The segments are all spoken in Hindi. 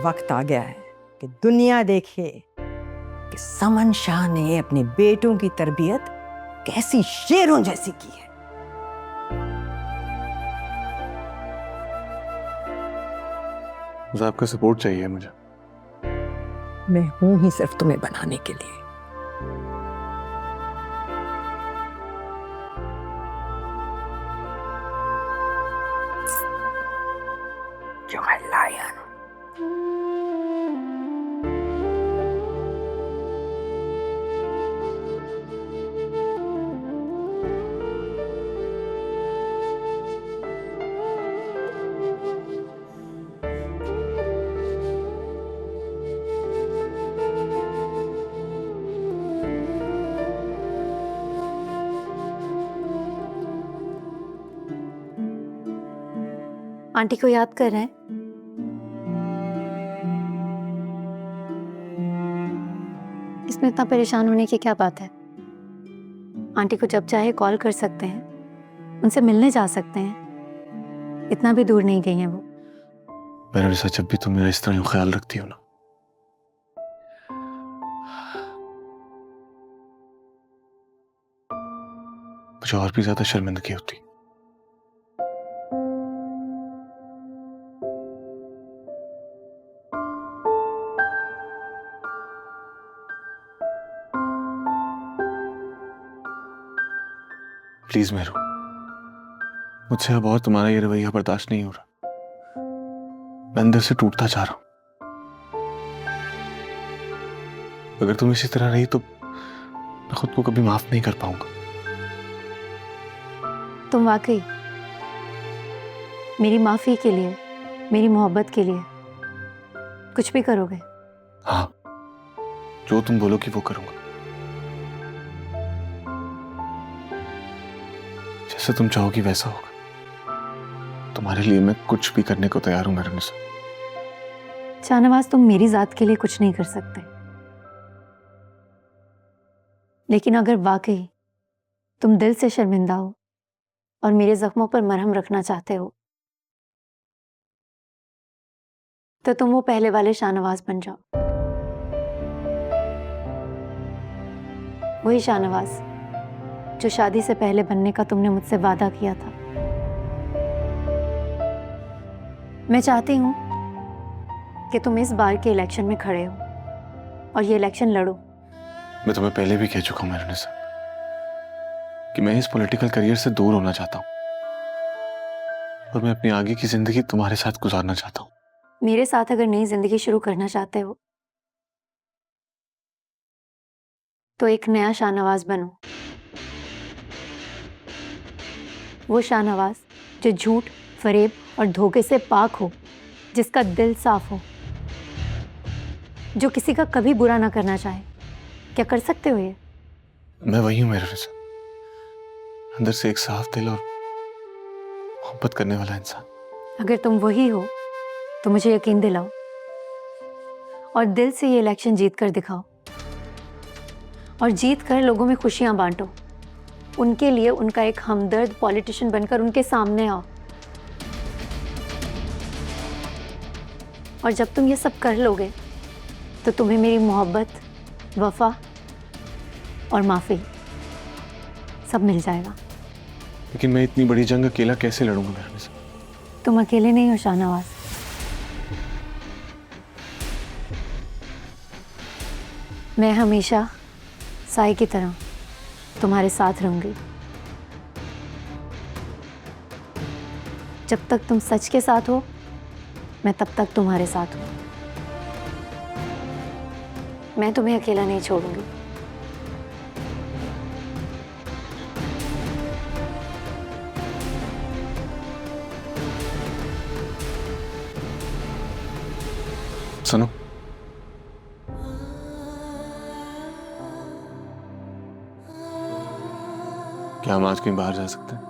वक्त आ गया है कि दुनिया देखे कि समन शाह ने अपने बेटों की तरबियत कैसी शेरों जैसी की है। आपका सपोर्ट चाहिए मुझे। मैं हूं ही सिर्फ तुम्हें बनाने के लिए। You're a lion. आंटी को याद कर रहे हैं? इसमें इतना परेशान होने की क्या बात है? आंटी को जब चाहे कॉल कर सकते हैं, उनसे मिलने जा सकते हैं। इतना भी दूर नहीं गई हैं वो। मेरे साथ जब भी तुम मेरा इस तरह यूं ख्याल रखती हो ना, मुझे और भी ज्यादा शर्मिंदगी होती। प्लीज मेरू, मुझसे अब और तुम्हारा ये रवैया बर्दाश्त नहीं हो रहा। मैं अंदर से टूटता जा रहा हूं। अगर तुम इसी तरह रही तो मैं खुद को कभी माफ नहीं कर पाऊंगा। तुम वाकई मेरी माफी के लिए, मेरी मोहब्बत के लिए कुछ भी करोगे? हाँ, जो तुम बोलोगी वो करूंगा। जैसे तुम चाहोगी वैसा होगा। तुम्हारे लिए मैं कुछ भी करने को तैयार हूं मेरे निशा। शाहनवाज, तुम मेरी जात के लिए कुछ नहीं कर सकते, लेकिन अगर वाकई तुम दिल से शर्मिंदा हो और मेरे जख्मों पर मरहम रखना चाहते हो, तो तुम वो पहले वाले शाहनवाज बन जाओ। वही शाहनवाज जो शादी से पहले बनने का तुमने मुझसे वादा किया था। मैं चाहती हूं कि तुम इस बार के इलेक्शन में खड़े हो और ये इलेक्शन लड़ो। मैं तुम्हें पहले भी कह चुका हूं मेरे निशा कि मैं इस पॉलिटिकल करियर से दूर होना चाहता हूं और मैं अपनी आगे की जिंदगी तुम्हारे साथ गुजारना चाहता हूं। मेरे साथ अगर नई जिंदगी शुरू करना चाहते हो तो एक नया शाहनवाज बनो। वो शाहनवाज जो झूठ, फरेब और धोखे से पाक हो, जिसका दिल साफ हो, जो किसी का कभी बुरा ना करना चाहे। क्या कर सकते हो ये? मैं वही हूं मेरे निशा, अंदर से एक साफ दिल और मोहब्बत करने वाला इंसान। अगर तुम वही हो तो मुझे यकीन दिलाओ और दिल से ये इलेक्शन जीत कर दिखाओ और जीत कर लोगों में खुशियां बांटो। उनके लिए उनका एक हमदर्द पॉलिटिशियन बनकर उनके सामने आओ। और जब तुम ये सब कर लोगे तो तुम्हें मेरी मोहब्बत, वफा और माफी सब मिल जाएगा। लेकिन मैं इतनी बड़ी जंग अकेला कैसे लड़ूंगा मेरे निशा? तुम अकेले नहीं हो शाहनवाज। मैं हमेशा साई की तरह तुम्हारे साथ रहूंगी। जब तक तुम सच के साथ हो, मैं तब तक तुम्हारे साथ हूं। मैं तुम्हें अकेला नहीं छोड़ूंगी। सुनो, क्या हम आज कहीं बाहर जा सकते हैं?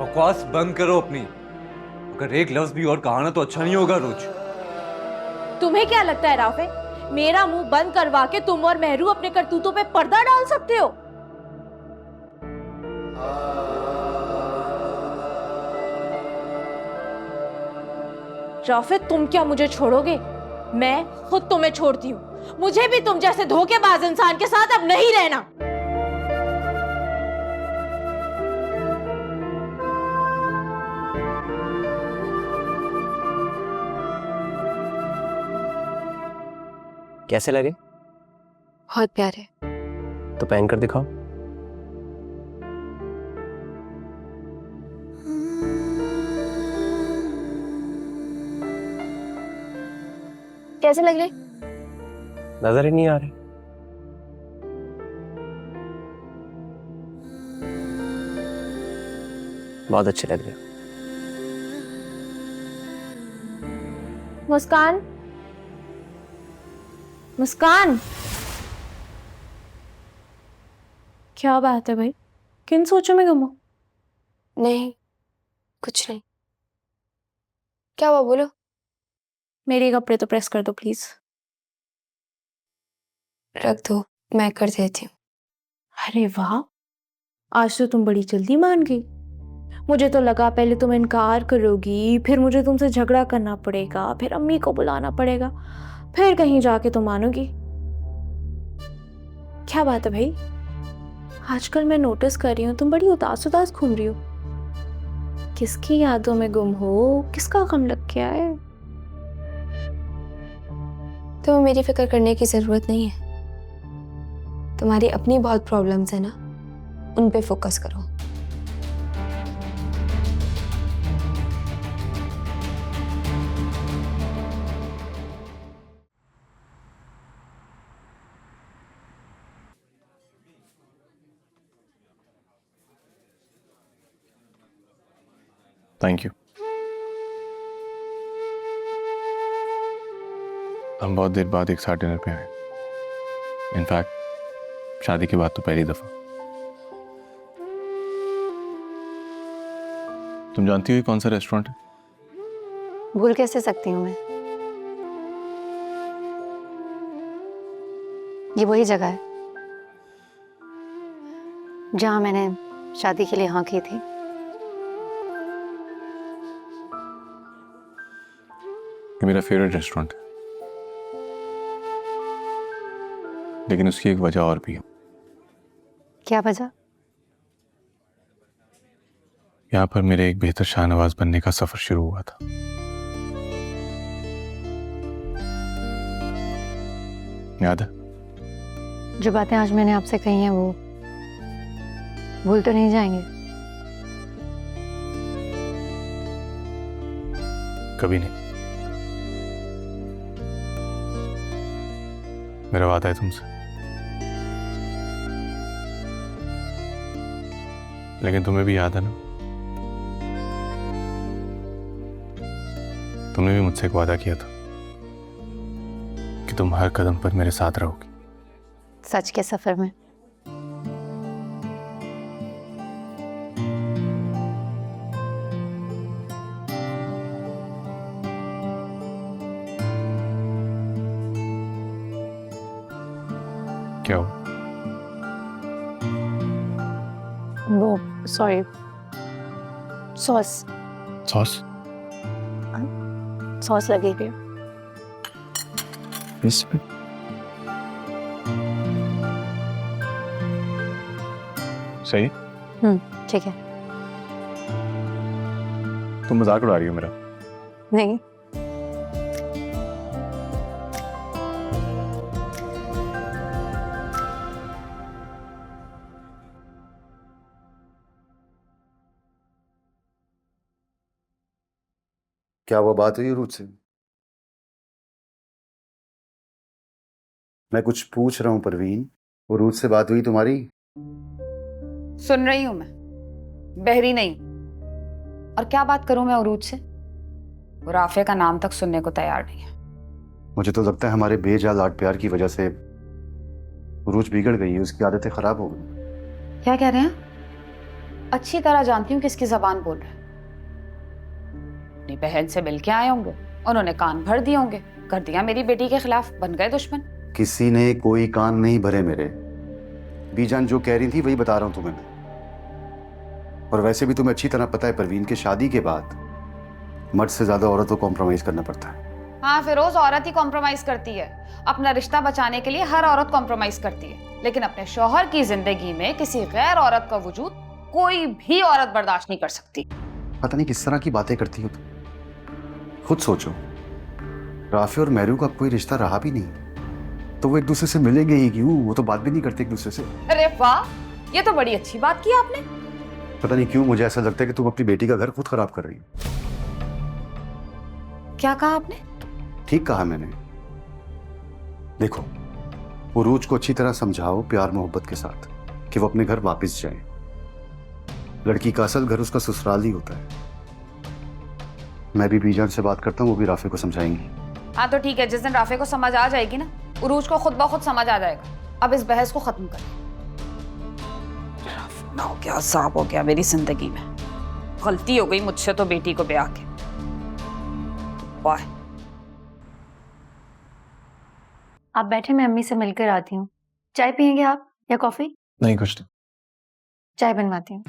बकवास बंद करो अपनी। अगर एक लफ्ज भी और कहा ना तो अच्छा नहीं होगा रोज। तुम्हें क्या लगता है राफे, मेरा मुंह बंद करवा के तुम और मेहरू अपने करतूतों पे पर्दा डाल सकते हो? राफे, तुम क्या मुझे छोड़ोगे? मैं खुद तुम्हें छोड़ती हूँ। मुझे भी तुम जैसे धोखेबाज इंसान के साथ अब नहीं रहना। कैसे लगे? बहुत प्यारे। तो पहन कर दिखाओ। कैसे लग रहे? नजर ही नहीं आ रहे। बहुत अच्छे लग रहे हो। मुस्कान, मुस्कान, क्या बात है भाई? किन सोचों में गुम हो? नहीं, कुछ नहीं। क्या हुआ, बोलो। मेरे कपड़े तो प्रेस कर दो प्लीज। रख दो, मैं कर देती हूँ। अरे वाह, आज तो तुम बड़ी जल्दी मान गई। मुझे तो लगा पहले तुम इनकार करोगी, फिर मुझे तुमसे झगड़ा करना पड़ेगा, फिर अम्मी को बुलाना पड़ेगा, फिर कहीं जाके तुम मानोगी। क्या बात है भाई? आजकल मैं नोटिस कर रही हूँ तुम बड़ी उदास उदास घूम रही हो। किसकी यादों में गुम हो? किसका गम लग गया है? तुम्हें मेरी फिक्र करने की जरूरत नहीं है। तुम्हारी अपनी बहुत प्रॉब्लम्स है ना, उन पे फोकस करो। Thank you. हम बहुत देर बाद एक साथ डिनर पे आए। इनफैक्ट शादी के बाद तो पहली दफा। तुम जानती हो ये कौन सा रेस्टोरेंट है? भूल कैसे सकती हूँ मैं? ये वही जगह है जहाँ मैंने शादी के लिए हाँ की थी। ये मेरा फेवरेट रेस्टोरेंट है, लेकिन उसकी एक वजह और भी है। क्या वजह? यहाँ पर मेरे एक बेहतर शाहनवाज बनने का सफर शुरू हुआ था। याद है? जो बातें आज मैंने आपसे कही हैं वो भूल तो नहीं जाएंगे? कभी नहीं। मेरा वादा है तुमसे। लेकिन तुम्हें भी याद है ना, तुमने भी मुझसे एक वादा किया था कि तुम हर कदम पर मेरे साथ रहोगी। सच के सफर में? क्या हो? वो सॉरी, सॉस सॉस? सॉस लगी हुई है। इस पे? सही? ठीक है। तुम मजाक उड़ा रही हो मेरा? नहीं, क्या वो बात हुई रूज से? मैं कुछ पूछ रहा हूँ परवीन, वो रूज से बात हुई तुम्हारी? सुन रही हूं मैं, बहरी नहीं। और क्या बात करूं मैं उरूज से? वो राफे का नाम तक सुनने को तैयार नहीं है। मुझे तो लगता है हमारे बेजा लाड प्यार की वजह से रूज बिगड़ गई है, उसकी आदतें खराब हो गई। क्या कह रहे हैं? अच्छी तरह जानती हूँ किसकी जबान बोल रहे हैं। अपनी बहन से मिल के आए होंगे, उन्होंने कान भर दिए होंगे, कर दिया मेरी बेटी के खिलाफ, बन गए दुश्मन। किसी ने कोई कान नहीं भरे मेरे। बीजान जो कह रही थी वही बता रहा हूं तुम्हें। और वैसे भी तुम्हें अच्छी तरह पता है परवीन के शादी के बाद मर्द से ज्यादा औरत को कॉम्प्रोमाइज करना पड़ता है। हाँ फिरोज, औरत ही कॉम्प्रोमाइज करती है। अपना रिश्ता बचाने के लिए हर औरत कॉम्प्रोमाइज करती है, लेकिन अपने शौहर की जिंदगी में किसी गैर औरत का वजूद कोई भी औरत बर्दाश्त नहीं कर सकती। पता नहीं किस तरह की बातें करती हो तुम। खुद सोचो, राफे और मेहरू का कोई रिश्ता रहा भी नहीं तो वो एक दूसरे से मिलेंगे ही क्यों? वो तो बात भी नहीं करते एक दूसरे से। अरे वाह, ये तो बड़ी अच्छी बात की आपने। पता नहीं क्यों मुझे ऐसा लगता है कि तुम अपनी बेटी का घर खुद खराब कर रही हो। क्या कहा आपने? ठीक कहा मैंने। देखो, वो रूज को अच्छी तरह समझाओ प्यार मोहब्बत के साथ कि वो अपने घर वापस जाए। लड़की का असल घर उसका ससुराल ही होता है। मैं भी बीजान से बात करता हूँ, वो भी राफे को समझाएंगी। हाँ तो ठीक है, जिस दिन राफे को समझ आ जाएगी ना, उरूज को खुद ब खुद समझ आ जाएगा। अब इस बहस को खत्म करें। ना हो गया, अज़ाब हो गया मेरी जिंदगी में। गलती हो गई मुझसे तो बेटी को ब्याह के। वाह। आप बैठे, मैं अम्मी से मिलकर आती हूँ। चाय पियेंगे आप या कॉफी? नहीं, कुछ नहीं। चाय बनवाती हूँ।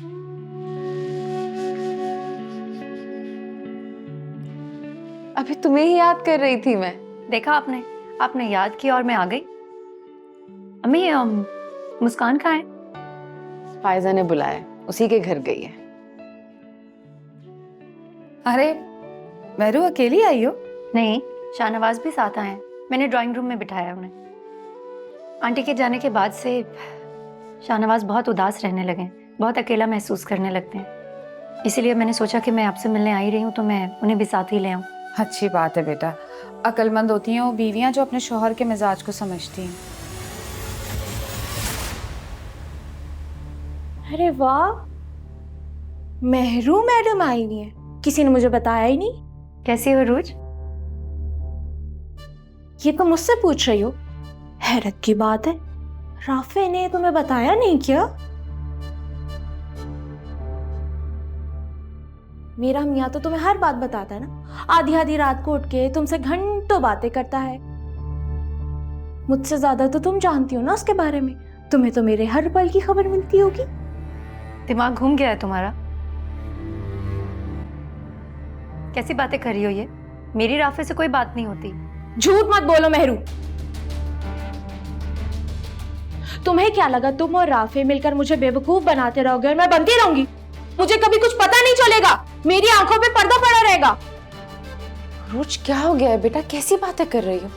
अभी तुम्हें ही याद कर रही थी मैं। देखा आपने आपने याद किया और मैं आ गई। अम्मी, मुस्कान कहाँ है? फायजा ने बुलाया, उसी के घर गई है। अरे मेहरू, अकेली आई हो? नहीं, शाहनवाज भी साथ आए हैं। मैंने ड्राइंग रूम में बिठाया उन्हें। आंटी के जाने के बाद से शाहनवाज बहुत उदास रहने लगे हैं, बहुत अकेला महसूस करने लगते हैं। इसीलिए मैंने सोचा कि मैं आपसे मिलने आई रही हूँ तो मैं उन्हें भी साथ ही ले आऊँ। अच्छी बात है बेटा। अक्लमंद होती हैं वो बीवियां जो अपने शौहर के मिजाज को समझती हैं। अरे वाह, मेहरू मैडम आई हुई है, किसी ने मुझे बताया ही नहीं। कैसी हो रूज? ये तो मुझसे पूछ रही हो? हैरत की बात है, राफे ने तुम्हें बताया नहीं क्या? मेरा मियाँ तो तुम्हें हर बात बताता है ना। आधी आधी रात को उठ के तुमसे घंटों बातें करता है। मुझसे ज्यादा तो तुम जानती हो ना उसके बारे में। तुम्हें तो मेरे हर पल की खबर मिलती होगी। दिमाग घूम गया है तुम्हारा? कैसी बातें कर रही हो ये? मेरी राफे से कोई बात नहीं होती। झूठ मत बोलो मेहरू। तुम्हें क्या लगा तुम और राफे मिलकर मुझे बेवकूफ बनाते रहोगे और मैं बनती रहूंगी? मुझे कभी कुछ पता नहीं चलेगा, मेरी आंखों पे पर्दा पड़ा रहेगा। रोज क्या हो गया है बेटा, कैसी बातें कर रही हो?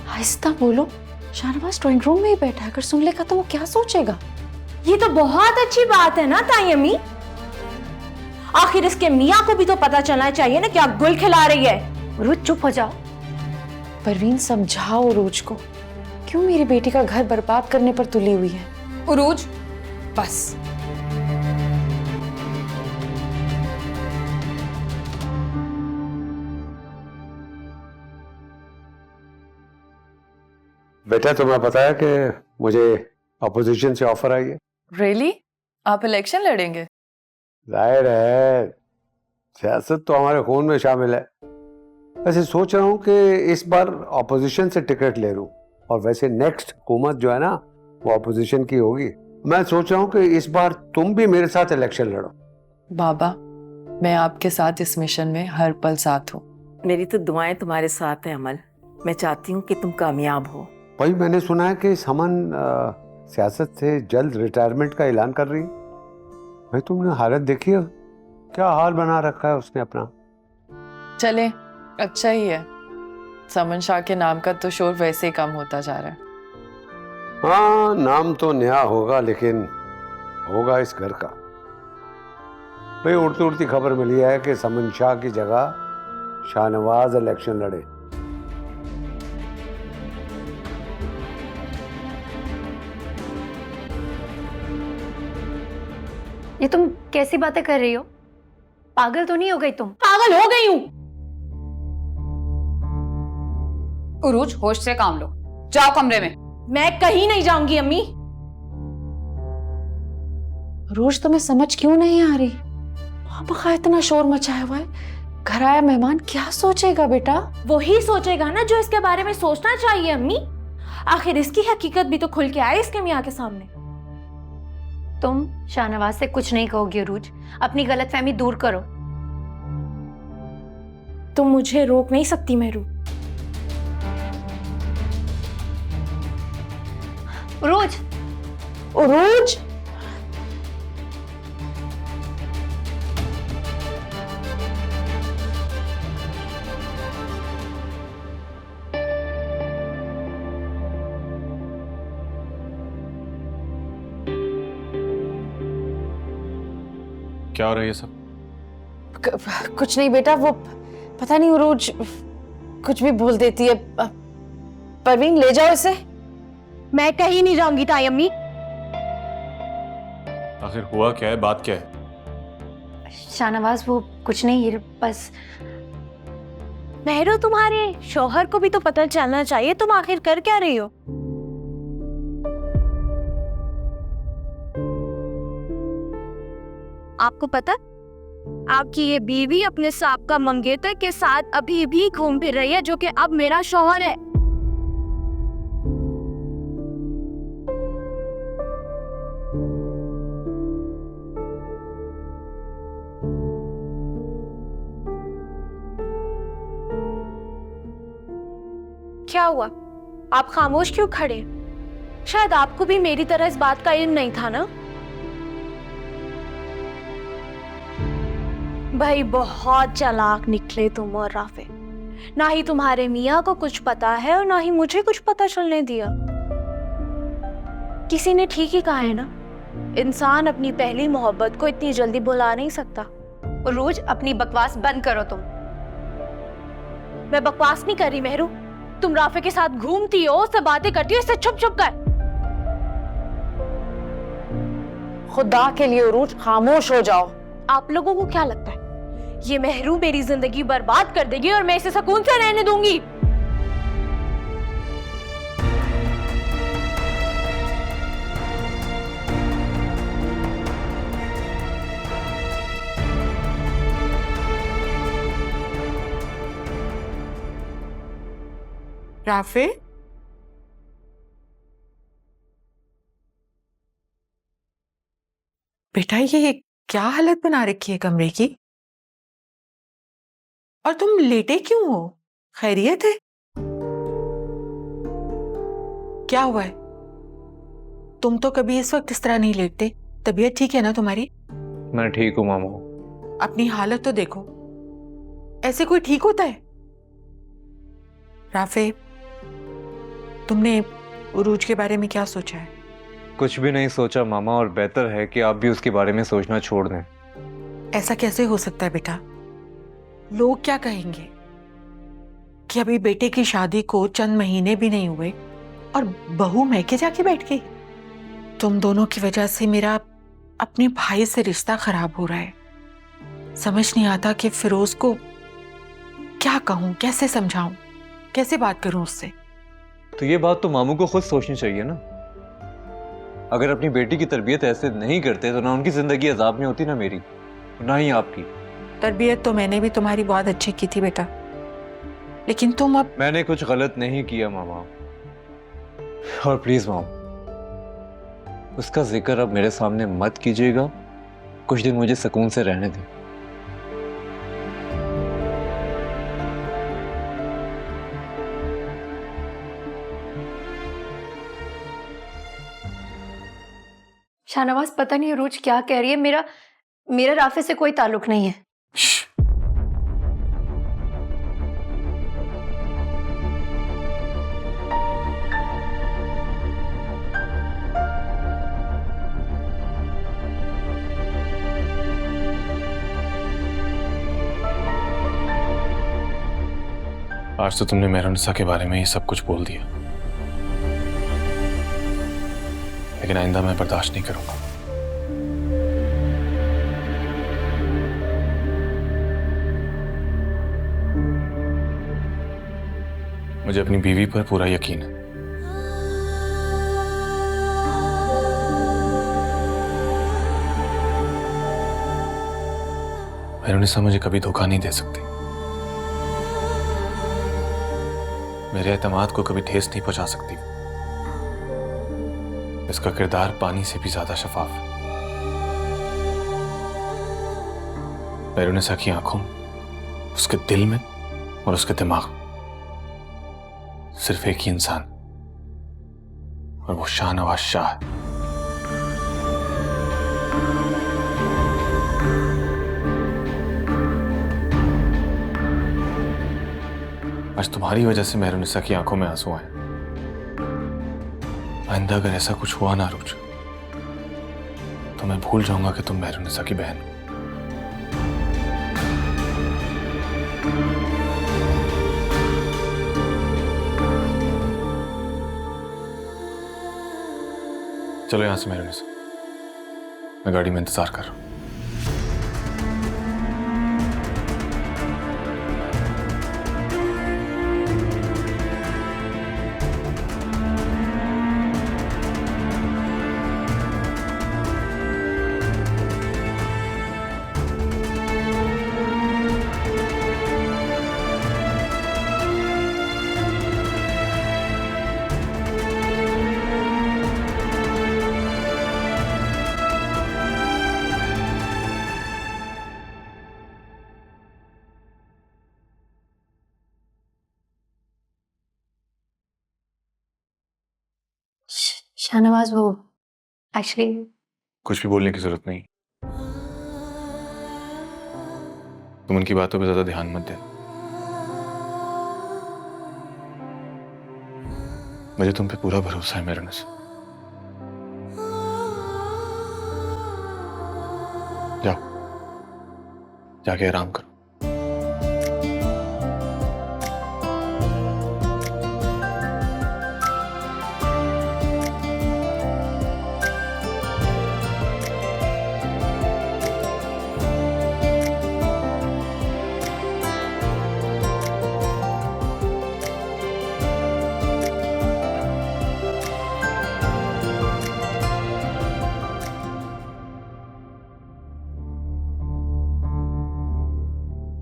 आहिस्ता बोलो। शाहनवाज ड्राइंग रूम में ही बैठा है, अगर सुन लेगा तो वो क्या सोचेगा? ये तो बहुत अच्छी बात है ना ताई अम्मी। आखिर इसके मियाँ को भी तो पता चलना चाहिए ना क्या गुल खिला रही है। रूज चुप हो जाओ। परवीन समझाओ रोज को, क्यों मेरी बेटी का घर बर्बाद करने पर तुली हुई है। उरूज बस। बेटा, तुम्हें पता है कि मुझे अपोजिशन से ऑफर आई है। रियली? आप इलेक्शन लड़ेंगे? जाहिर है, सियासत तो हमारे खून में शामिल है। वैसे सोच रहा हूँ कि इस बार अपोजिशन से टिकट ले लूँ, और वैसे नेक्स्ट हुकूमत जो है ना वो अपोजिशन की होगी। मैं सोच रहा हूँ कि इस बार तुम भी मेरे साथ इलेक्शन लड़ो। बाबा, मैं आपके साथ इस मिशन में हर पल साथ हूँ। मेरी तो दुआएं तुम्हारे साथ हैं अमल। मैं चाहती हूँ कि तुम कामयाब हो। भाई, मैंने सुना है कि समन सियासत से जल्द रिटायरमेंट का ऐलान कर रही है। भाई, तुमने हालत देखी है, क्या हाल बना रखा है उसने अपना। चले, अच्छा ही है। समन शाह के नाम का तो शोर वैसे ही कम होता जा रहा है। हाँ, नाम तो नया होगा, लेकिन होगा इस घर का। भाई, उड़ती उड़ती खबर मिली है कि समन शाह की जगह शाहनवाज इलेक्शन लड़े। ये तुम कैसी बातें कर रही हो? पागल तो नहीं हो गई तुम? पागल हो गई हूँ। उरूज, होश से काम लो, जाओ कमरे में। मैं कहीं नहीं जाऊंगी अम्मी। रोज तुम्हें समझ क्यों नहीं आ रही? वहां का इतना शोर मचाया हुआ है, घर आया मेहमान क्या सोचेगा बेटा? वही सोचेगा ना जो इसके बारे में सोचना चाहिए अम्मी। आखिर इसकी हकीकत भी तो खुल के आए इसके मियाँ के सामने। तुम शाहनवाज से कुछ नहीं कहोगी उरूज, अपनी गलतफहमी दूर करो। तुम मुझे रोक नहीं सकती मेहरू। उरूज, उरूज, क्या हो रहा है ये सब? कुछ नहीं बेटा, वो पता नहीं उरूज कुछ भी बोल देती है। परवीन ले जाओ इसे। मैं कहीं नहीं जाऊंगी ताई अम्मी। आखिर हुआ क्या है, बात क्या है? शाहनवाज वो कुछ नहीं, ये बस मेहरू तुम्हारे शौहर को भी तो पता चलना चाहिए तुम आखिर कर क्या रही हो। आपको पता आपकी ये बीवी अपने साबका मंगेतर के साथ अभी भी घूम फिर रही है, जो कि अब मेरा शौहर है। क्या हुआ, आप खामोश क्यों खड़े? शायद आपको भी मेरी तरह इस बात का इल्म नहीं था ना? भाई बहुत चालाक निकले तुम और राफे। ना ही तुम्हारे मियाँ को कुछ पता है और ना ही मुझे कुछ पता चलने दिया। किसी ने ठीक ही कहा है ना, इंसान अपनी पहली मोहब्बत को इतनी जल्दी भुला नहीं सकता। रोज अपनी बकवास बंद करो तुम। मैं बकवास नहीं कर रही मेहरू, तुम राफे के साथ घूमती हो, उससे बातें करती हो, इससे छुप छुप कर। खुदा के लिए उरूज खामोश हो जाओ। आप लोगों को क्या लगता है ये मेहरू मेरी जिंदगी बर्बाद कर देगी और मैं इसे सुकून से रहने दूंगी? राफे, बेटा ये क्या हालत बना रखी है कमरे की? और तुम लेटे क्यों हो? खैरियत है? क्या हुआ है? तुम तो कभी इस वक्त इस तरह नहीं लेटते। तबीयत ठीक है ना तुम्हारी? मैं ठीक हूँ मामू। अपनी हालत तो देखो, ऐसे कोई ठीक होता है? राफे, तुमने उरूज के बारे में क्या सोचा है? कुछ भी नहीं सोचा मामा, और बेहतर है कि आप भी उसके बारे में सोचना छोड़ दें। ऐसा कैसे हो सकता है बेटा? लोग क्या कहेंगे कि अभी बेटे की शादी को चंद महीने भी नहीं हुए और बहू मैके जाके बैठ गई। तुम दोनों की वजह से मेरा अपने भाई से रिश्ता खराब हो रहा है। समझ नहीं आता कि फिरोज को क्या कहूं, कैसे समझाऊं, कैसे बात करूं उससे। तो ये बात तो मामू को खुद सोचनी चाहिए ना। अगर अपनी बेटी की तरबियत ऐसे नहीं करते तो ना उनकी जिंदगी अजाब में होती, ना मेरी, ना ही आपकी। तरबियत तो मैंने भी तुम्हारी बहुत अच्छी की थी बेटा, लेकिन तुम अब। मैंने कुछ गलत नहीं किया मामा। और प्लीज मामा, उसका जिक्र अब मेरे सामने मत कीजिएगा। कुछ दिन मुझे सुकून से रहने दें। शाहनवाज पता नहीं रोज क्या कह रही है। मेरा राफे से कोई ताल्लुक नहीं है। आज तो तुमने मेहरुनिसा के बारे में ये सब कुछ बोल दिया, लेकिन आइंदा मैं बर्दाश्त नहीं करूंगा। मुझे अपनी बीवी पर पूरा यकीन है। मेहरुनिसा मुझे कभी धोखा नहीं दे सकती, मेरे एतमाद को कभी ठेस नहीं पहुंचा सकती। इसका किरदार पानी से भी ज्यादा शफाफ है। मेहरुनिसा की आंखों में, उसके दिल में और उसके दिमाग में सिर्फ एक ही इंसान, और वो शाहनवाज शाह है। आज तुम्हारी वजह से मेहरुनिसा की आंखों में आंसू आए। आइंदा अगर ऐसा कुछ हुआ ना रुच, तो मैं भूल जाऊंगा कि तुम मेहरुनिसा की बहन हो। चलो यहां से मेहरुनिसा, मैं गाड़ी में इंतजार कर रहा हूं। शाहनवाज, वो एक्चुअली कुछ भी बोलने की जरूरत नहीं, तुम उनकी बातों पे ज्यादा ध्यान मत दे। मुझे तुम पे पूरा भरोसा है मेहरुनिसा। जाओ, जाके आराम करो।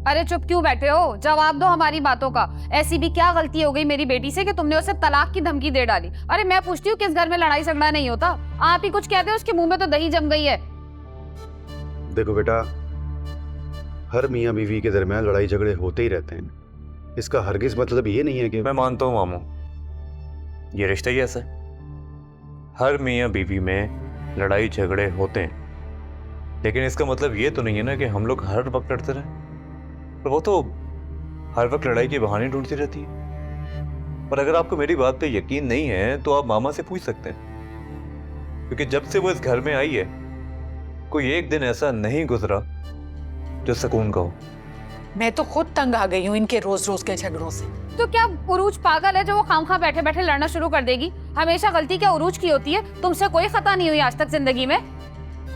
अरे चुप क्यों बैठे हो? जवाब दो हमारी बातों का। ऐसी भी क्या गलती हो गई मेरी बेटी से कि तुमने उसे तलाक की धमकी दे डाली? अरे मैं पूछती हूँ, किस घर में लड़ाई झगड़ा नहीं होता? आप ही कुछ कहते हो, उसके मुंह में तो दही जम गई है। देखो बेटा, हर मियाँ बीवी के दरमियान लड़ाई झगड़े होते ही रहते हैं। इसका हरगिज मतलब ये नहीं है कि मैं मानता हूँ मामू, ये रिश्ता ही ऐसा है। हर मियाँ बीवी में लड़ाई झगड़े होते हैं, लेकिन इसका मतलब ये तो नहीं है ना कि हम लोग हर वक्त लड़ते रहें। पर वो तो हर वक्त लड़ाई के बहाने ढूंढती रहती है। और अगर आपको मेरी बात पे यकीन नहीं है तो आप मामा से पूछ सकते हैं, क्योंकि जब से वो इस घर में आई है कोई एक दिन ऐसा नहीं गुजरा जो सुकून का हो। मैं तो खुद तंग आ गई हूँ इनके रोज रोज के झगड़ों से। तो क्या उरूज पागल है जो वो खामखा बैठे बैठे लड़ना शुरू कर देगी? हमेशा गलती क्या उरूज की होती है? तुमसे कोई खता नहीं हुई आज तक जिंदगी में।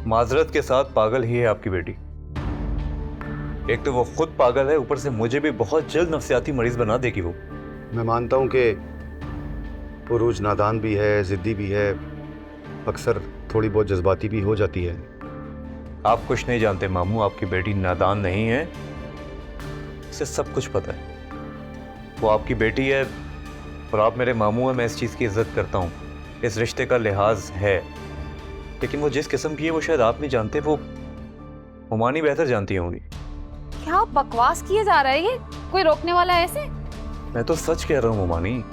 माजरत के साथ पागल ही है आपकी बेटी। एक तो वो खुद पागल है, ऊपर से मुझे भी बहुत जल्द नफ्सियाती मरीज बना देगी वो। मैं मानता हूं कि उरूज नादान भी है, जिद्दी भी है, अक्सर थोड़ी बहुत जज्बाती भी हो जाती है। आप कुछ नहीं जानते मामू, आपकी बेटी नादान नहीं है, उसे सब कुछ पता है। वो आपकी बेटी है और आप मेरे मामू हैं, मैं इस चीज़ की इज्जत करता हूँ, इस रिश्ते का लिहाज है। लेकिन वो जिस किस्म की है वो शायद आप नहीं जानते, वो हुमानी बेहतर जानती होंगी। क्या बकवास किए जा रहा है ये? कोई रोकने वाला है ऐसे? मैं तो सच कह रहा हूँ हुमानी।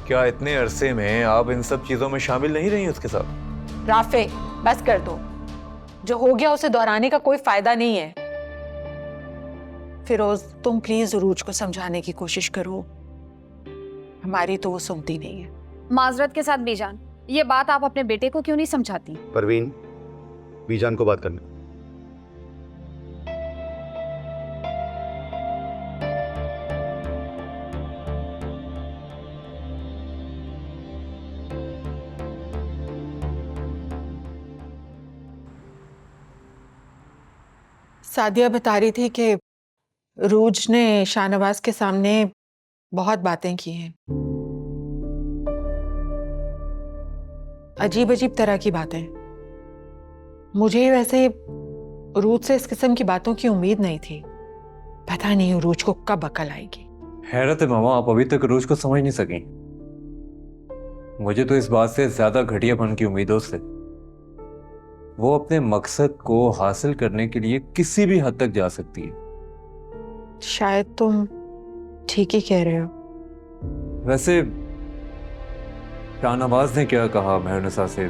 क्या इतने अरसे में आप इन सब चीजों में शामिल नहीं रही उसके साथ? राफे, बस कर दो। जो हो गया उसे दोहराने का कोई फायदा नहीं है। फिरोज, तुम प्लीज उरूज को समझाने की कोशिश करो, हमारी तो वो सुनती नहीं है। माजरत के साथ बीजान, ये बात आप अपने बेटे को क्यों नहीं समझाती? परवीन, बीजान को बात करने। सादिया बता रही थी कि रूज ने शाहनवाज के सामने बहुत बातें की हैं, अजीब अजीब तरह की बातें। मुझे वैसे रूज से इस किस्म की बातों की उम्मीद नहीं थी। पता नहीं रूज को कब अकल आएगी। हैरत है मामा, आप अभी तक रोज को समझ नहीं सके। मुझे तो इस बात से ज्यादा घटियापन की उम्मीद है उससे। वो अपने मकसद को हासिल करने के लिए किसी भी हद तक जा सकती है। शायद तुम ठीक ही कह रहे हो। वैसे शाहनवाज ने क्या कहा मेहरनिसा से?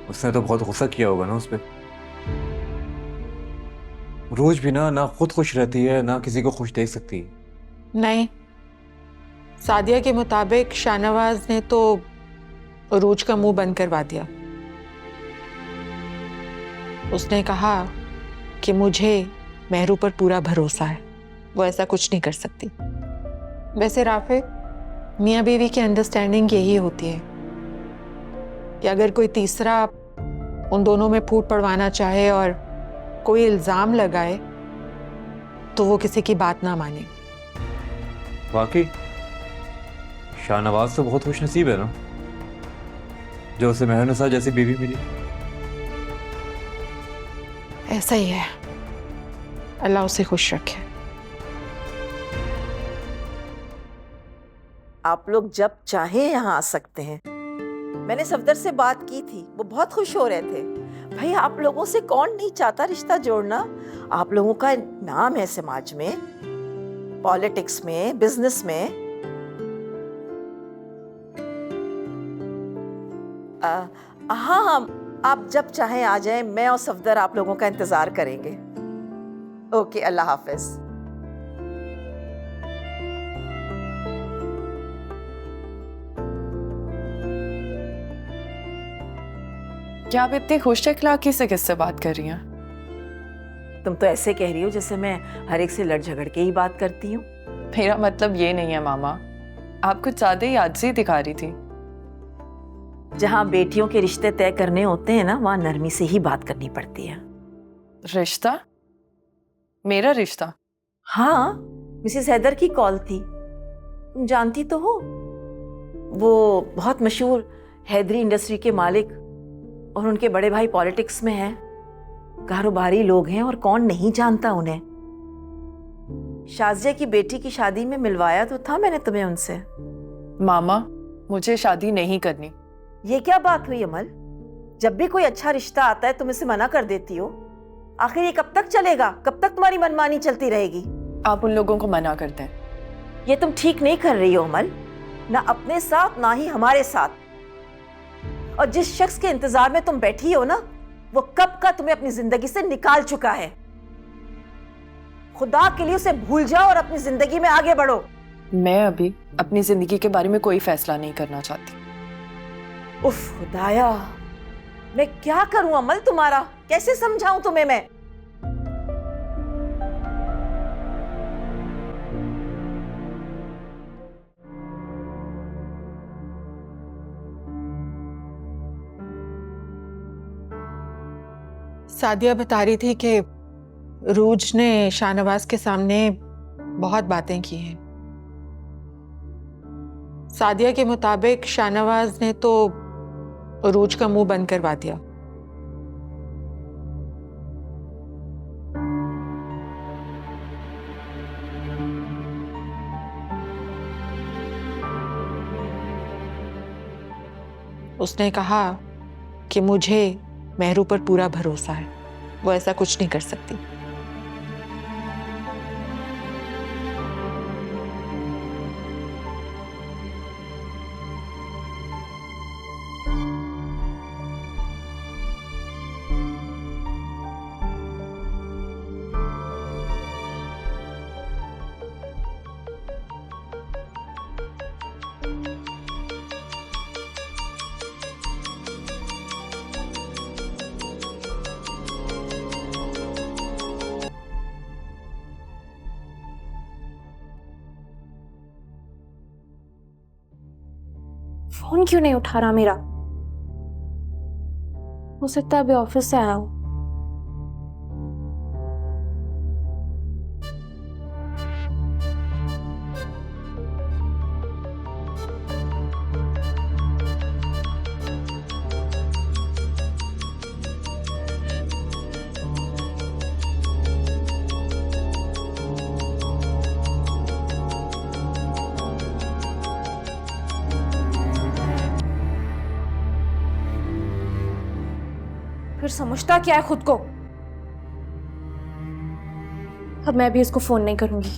उसने तो बहुत गुस्सा किया होगा ना उस पर। रोज भी ना खुद खुश रहती है, ना किसी को खुश देख सकती है। नहीं, सादिया के मुताबिक शाहनवाज ने तो रूज का मुंह बंद करवा दिया। उसने कहा कि मुझे मेहरू पर पूरा भरोसा है, वो ऐसा कुछ नहीं कर सकती। वैसे राफे, मियाँ बीवी की अंडरस्टैंडिंग यही होती है कि अगर कोई तीसरा उन दोनों में फूट पड़वाना चाहे और कोई इल्जाम लगाए तो वो किसी की बात ना माने। वाकई शाहनवाज तो बहुत खुशनसीब है ना, जो उसे मेहरनिसा जैसी बीवी मिली। ऐसा ही है, अल्लाह उसे खुश रखे। आप लोग जब चाहे यहाँ आ सकते हैं। मैंने सफदर से बात की थी, वो बहुत खुश हो रहे थे। भाई आप लोगों से कौन नहीं चाहता रिश्ता जोड़ना? आप लोगों का नाम है समाज में, पॉलिटिक्स में, बिजनेस में। हाँ, आप जब चाहें आ जाएं। मैं और सफदर आप लोगों का इंतजार करेंगे। ओके, अल्लाह हाफिज। क्या आप इतनी खुश अखलाकी से किससे बात कर रही हैं? तुम तो ऐसे कह रही हो जैसे मैं हर एक से लड़ झगड़ के ही बात करती हूँ। मेरा मतलब ये नहीं है मामा, आप कुछ ज्यादा ही आजिज़ी दिखा रही थी। जहाँ बेटियों के रिश्ते तय करने होते हैं ना, वहाँ नरमी से ही बात करनी पड़ती है। रिश्ता? मेरा रिश्ता? हाँ, मिसेस हैदर की कॉल थी, तुम जानती तो हो। वो बहुत मशहूर हैदरी इंडस्ट्री के मालिक और उनके बड़े भाई पॉलिटिक्स में हैं, कारोबारी लोग हैं और कौन नहीं जानता उन्हें। शाज़िया की बेटी की शादी में मिलवाया तो था मैंने तुम्हें उनसे। मामा, मुझे शादी नहीं करनी। ये क्या बात हुई अमल? जब भी कोई अच्छा रिश्ता आता है तुम इसे मना कर देती हो। आखिर ये कब तक चलेगा? कब तक तुम्हारी मनमानी चलती रहेगी? आप उन लोगों को मना करते हैं। ये तुम ठीक नहीं कर रही हो अमल, ना अपने साथ ना ही हमारे साथ। और जिस शख्स के इंतजार में तुम बैठी हो ना, वो कब का तुम्हें अपनी जिंदगी से निकाल चुका है। खुदा के लिए उसे भूल जाओ और अपनी जिंदगी में आगे बढ़ो। मैं अभी अपनी जिंदगी के बारे में कोई फैसला नहीं करना चाहती। उफ खुदाया, मैं क्या करूं अमल तुम्हारा? कैसे समझाऊं तुम्हें मैं? सादिया बता रही थी कि रूज ने शाहनवाज के सामने बहुत बातें की हैं। सादिया के मुताबिक शाहनवाज ने तो रूज का मुंह बंद करवा दिया। उसने कहा कि मुझे मेहरू पर पूरा भरोसा है, वो ऐसा कुछ नहीं कर सकती। फोन क्यों नहीं उठा रहा मेरा? हो सकता है अभी ऑफिस से आया हो। फिर समझता क्या है खुद को? अब मैं भी इसको फोन नहीं करूंगी।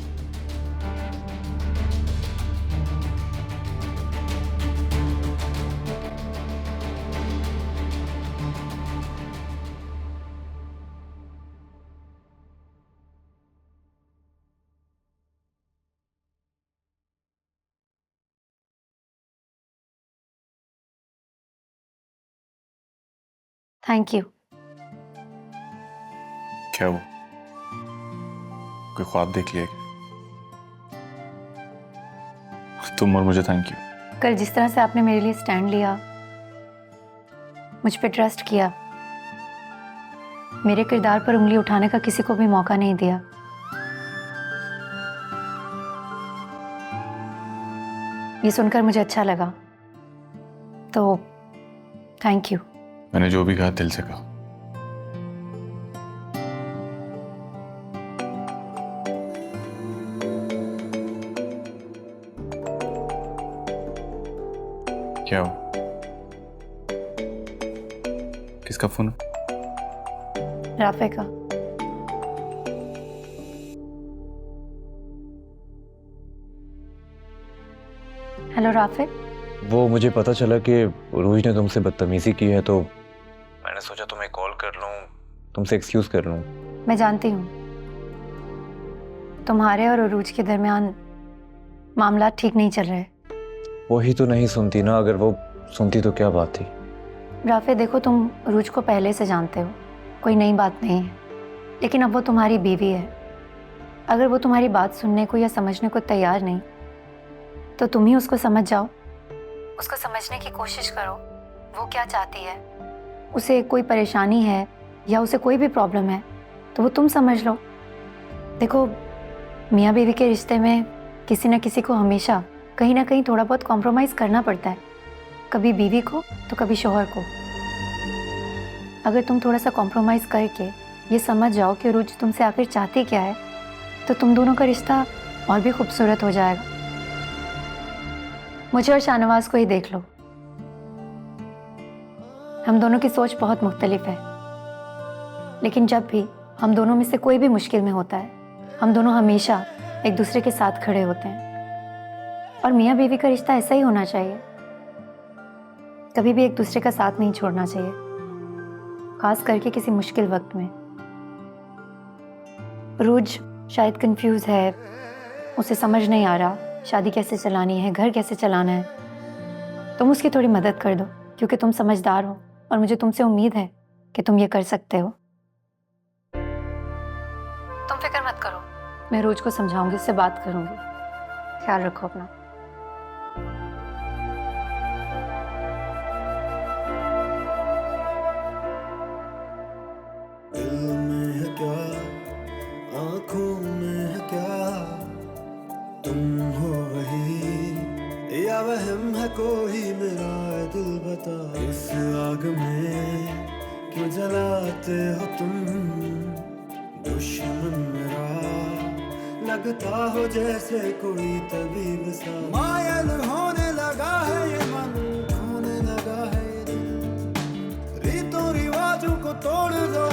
Thank you. क्या वो कोई ख्वाब देख लिया क्या? तुम और मुझे थैंक यू। कल जिस तरह से आपने मेरे लिए स्टैंड लिया, मुझ पे ट्रस्ट किया, मेरे किरदार पर उंगली उठाने का किसी को भी मौका नहीं दिया, ये सुनकर मुझे अच्छा लगा, तो थैंक यू। मैंने जो भी कहा दिल से कहा। क्या हो? किसका फोन है? राफे का। Hello Rafe. वो मुझे पता चला कि रोज ने तुमसे बदतमीजी की है, तो मैंने सोचा तुम्हें कॉल कर लूं, तुमसे एक्सक्यूज कर लूं। मैं जानती हूँ तुम्हारे और अरूज के दरमियान मामला ठीक नहीं चल रहे। वही तो नहीं सुनती ना, अगर वो सुनती तो क्या बात थी। राफे देखो, तुम अरूज को पहले से जानते हो, कोई नई बात नहीं है, लेकिन अब वो तुम्हारी बीवी है। अगर वो तुम्हारी बात सुनने को या समझने को तैयार नहीं, तो तुम ही उसको समझ जाओ, उसको समझने की कोशिश करो, वो क्या चाहती है, उसे कोई परेशानी है या उसे कोई भी प्रॉब्लम है तो वो तुम समझ लो। देखो, मियाँ बीवी के रिश्ते में किसी न किसी को हमेशा कहीं ना कहीं थोड़ा बहुत कॉम्प्रोमाइज़ करना पड़ता है, कभी बीवी को तो कभी शौहर को। अगर तुम थोड़ा सा कॉम्प्रोमाइज़ करके ये समझ जाओ कि अरूज तुमसे आखिर चाहती क्या है, तो तुम दोनों का रिश्ता और भी खूबसूरत हो जाएगा। मुझे और शाहनवाज को ही देख लो, हम दोनों की सोच बहुत मुख्तलिफ है, लेकिन जब भी हम दोनों में से कोई भी मुश्किल में होता है, हम दोनों हमेशा एक दूसरे के साथ खड़े होते हैं। और मियाँ बीवी का रिश्ता ऐसा ही होना चाहिए, कभी भी एक दूसरे का साथ नहीं छोड़ना चाहिए, खास करके किसी मुश्किल वक्त में। अरूज शायद कंफ्यूज है, उसे समझ नहीं आ रहा शादी कैसे चलानी है, घर कैसे चलाना है। तुम उसकी थोड़ी मदद कर दो, क्योंकि तुम समझदार हो और मुझे तुमसे उम्मीद है कि तुम ये कर सकते हो। तुम फिक्र मत करो, मैं अरूज को समझाऊंगी, उससे बात करूंगी। ख्याल रखो अपना। दिल में है क्या, आंखों में है क्या, तुम हो वही या वहम है कोई, मेरा दिल बता। इस आग में क्यों जलाते हो तुम, दुश्मन मेरा लगता हो जैसे कोई तबीब सा। मायल होने लगा है ये मन, खोने लगा है ये दिल, रीतों रिवाजों को तोड़ दो।